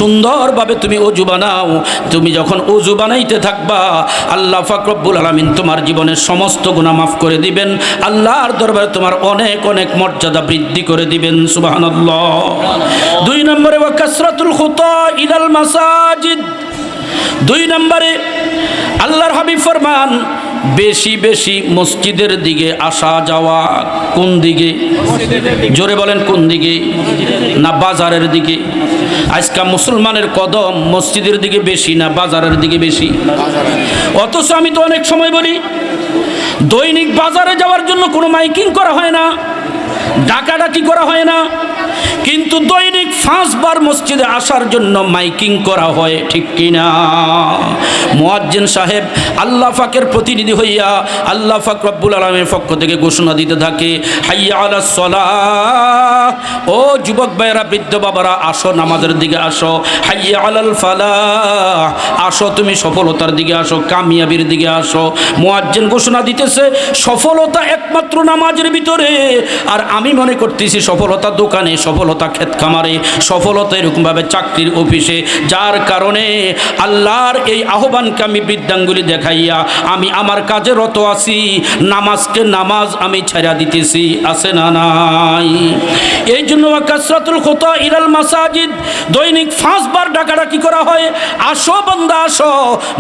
সুন্দরভাবে তুমি ওযু বানাও। তুমি যখন ওযু বানাইতে থাকবা, আল্লাহ পাক রব্বুল আলামিন তোমার জীবনের সমস্ত গুনাহ মাফ করে দিবেন। আল্লাহর দরবারে তোমার অনেক অনেক মর্যাদা বৃদ্ধি করে দিবেন। সুবহানাল্লাহ। 2 নম্বরে ওয়া কাসরাতুল খুতা ইলাল মাসাজিদ। 2 নম্বরে আল্লাহর হাবিব ফরমান, বেশি বেশি মসজিদের দিকে আসা যাওয়া। কোন দিকে? জোরে বলেন, কোন দিকে? না বাজারের দিকে? আজকে মুসলমানের কদম মসজিদের দিকে বেশি না বাজারের দিকে বেশি? অথচ আমি তো অনেক সময় বলি, দৈনিক বাজারে যাওয়ার জন্য কোনো মাইকিং করা হয় না, ডাকাডাকি করা হয় না, কিন্তু দৈনিক 5 বার মসজিদে আসার জন্য মাইকিং করা হয়। ঠিক কিনা? মুয়াজ্জিন সাহেব আল্লাহ পাকের প্রতিনিধি হইয়া আল্লাহ পাক রব্বুল আলামিনের পক্ষ থেকে ঘোষণা দিতে থাকে, হাইয়া আলাস সালাহ, ও যুবক ভাইরা, বৃদ্ধ বাবারা, আসো নামাজের দিকে আসো। হাইয়া আলাল ফালাহ, আসো তুমি সফলতার দিকে আসো, কামিয়াবির দিকে আসো। মুয়াজ্জিন ঘোষণা দিতেছে সফলতা একমাত্র নামাজের ভিতরে। আর আমি মনে করতেছি সফলতা দোকানে, সফলতা ক্ষেত খামারে, সফলতা এরকমভাবে চাকরির অফিসে। যার কারণে আল্লাহর এই আহ্বানকে আমি বৃদ্ধাঙ্গুলি দেখাইয়া আমি আমার কাজে রত আছি। নামাজকে নামাজ আমি ছেড়া দিতেছি। আছে না নাই? এই জন্য কাসরাতুল খুতা ইলাল মাসাজিদ, দৈনিক 5 বার ডাকাডাকি করা হয়, আসো বান্দা আসো,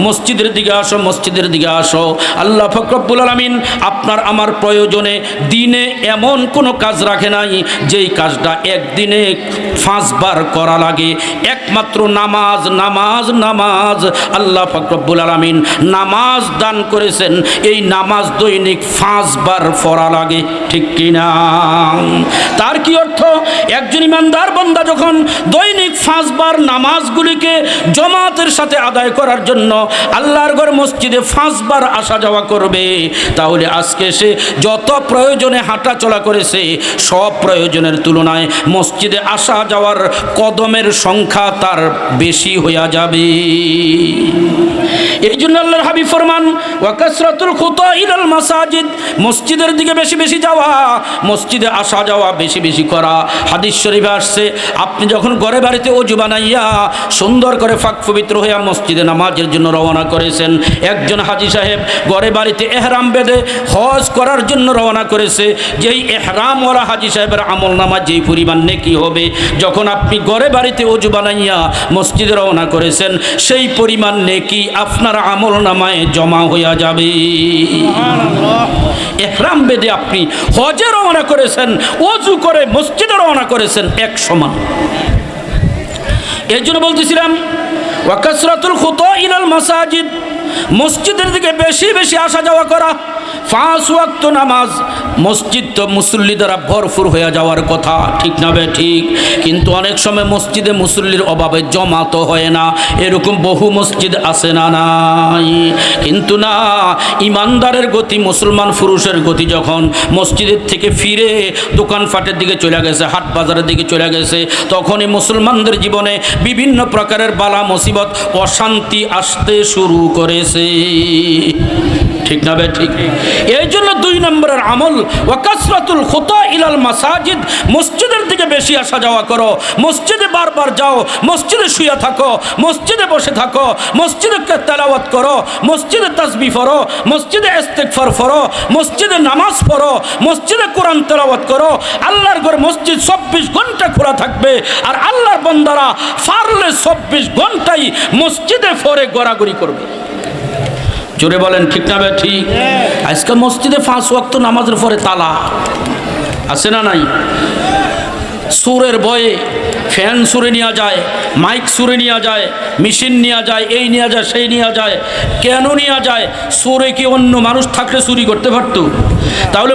মসজিদের দিকে আসো, মসজিদের দিকে আসো। আল্লাহ পাক রব্বুল আলামিন আপনার আমার প্রয়োজনে দিনে এমন কোনো কাজ রাখে নাই যেই কাজটা একদিনে 5 বার করা লাগে। একমাত্র নামাজ, নামাজ, নামাজ। আল্লাহ পাক রব্বুল আলামিন নামাজ দান করেছেন, এই নামাজ দৈনিক 5 বার পড়া লাগে। ঠিক কিনা? তার কি অর্থ? একজন ইমানদার বান্দা যখন দৈনিক 5 বার নামাজগুলিকে জামাতের সাথে আদায় করার জন্য আল্লাহর ঘর মসজিদে 5 বার আসা যাওয়া করবে, তাহলে আজকে সে যত প্রয়োজনে হাঁটা চলা করেছে সব প্রয়োজনের তুলনায় মসজিদে আসা যাওয়ার কদমের সংখ্যা তার বেশি হইয়া যাবে। এই জন্য আল্লাহর হাবিব ফরমান, ওয়া কাসরাতুল খুতা ইলাল মাসাজিদ, মসজিদের দিকে বেশি বেশি যাওয়া, মসজিদে আসা যাওয়া বেশি বেশি করা। হাদিস শরীফে আসছে, আপনি যখন ঘরে বাড়িতে ওযু বানাইয়া সুন্দর করে পাক পবিত্র হইয়া মসজিদে নামাজের জন্য রওনা করেছেন, একজন হাজী সাহেব ঘরে বাড়িতে ইহরাম বেঁধে হজ করার জন্য রওনা করেছে। যেই ইহরামওয়ালা হাজী সাহেবের আমলনামা যেই পরিমাণ নেকি হবে, যখন আপনি ঘরে বাড়িতে ওযু বানাইয়া মসজিদে রওনা করেছেন, সেই পরিমাণ নেকি আপনার আমলনামায় জমা হইয়া যাবে। ইহরাম বেঁধে আপনি হজে রওনা করেছেন, ওযু করে মসজিদে রওনা করেছেন, এক সমান। এর জন্য বলতেছিলাম, ওয়া কাসরাতুল খুতা ইলাল মাসাজিদ, মসজিদের দিকে বেশি বেশি আসা যাওয়া করা। 5 ওয়াক্ত নামাজ, মসজিদ তো মুসল্লি দ্বারা ভরপুর হয়ে যাওয়ার কথা। ঠিক না বে ঠিক? কিন্তু অনেক সময় মসজিদে মুসল্লির অভাবে জমা তো হয় না। এরকম বহু মসজিদ আছে না নাই? কিন্তু না, ইমানদারের গতি, মুসলমান পুরুষের গতি যখন মসজিদের থেকে ফিরে দোকানপাটের দিকে চলে গেছে, হাট বাজারের দিকে চলে গেছে, তখনই মুসলমানদের জীবনে বিভিন্ন প্রকারের বালা মুসিবত, অশান্তি আসতে শুরু করেছে। ঠিক না বে ঠিক? এই জন্য 2 নম্বরের আমল, ওয়া কাসরাতুল খুতা ইলাল মাসাজিদ, মসজিদের দিকে বেশি আসা যাওয়া করো। মসজিদে বারবার যাও, মসজিদে শুয়ে থাকো, মসজিদে বসে থাকো, মসজিদে তেলাওয়াত করো, মসজিদে তাসবিহ পড়ো, মসজিদে ইস্তিগফার পড়ো, মসজিদে নামাজ পড়ো, মসজিদে কোরআন তেলাওয়াত করো। আল্লাহর ঘর মসজিদ 24 ঘন্টা খোলা থাকবে। আর আল্লাহর বান্দারা পারলে 24 ঘন্টাই মসজিদে পড়ে গড়াগড়ি করবে। জোরে বলেন, ঠিক না বে ঠিক? আজকে মসজিদে 5 ওয়াক্ত নামাজের পরে তালা আছে না নাই? সুরের ভয়ে ফ্যান সুরে নেওয়া যায়, মাইক সুরে নেওয়া যায়, মেশিন নেওয়া যায়, এই নেওয়া যায়, সেই নেওয়া যায়। কেন নেওয়া যায়? সুরে কি অন্য মানুষ থাকলে চুরি করতে পারতো? তাহলে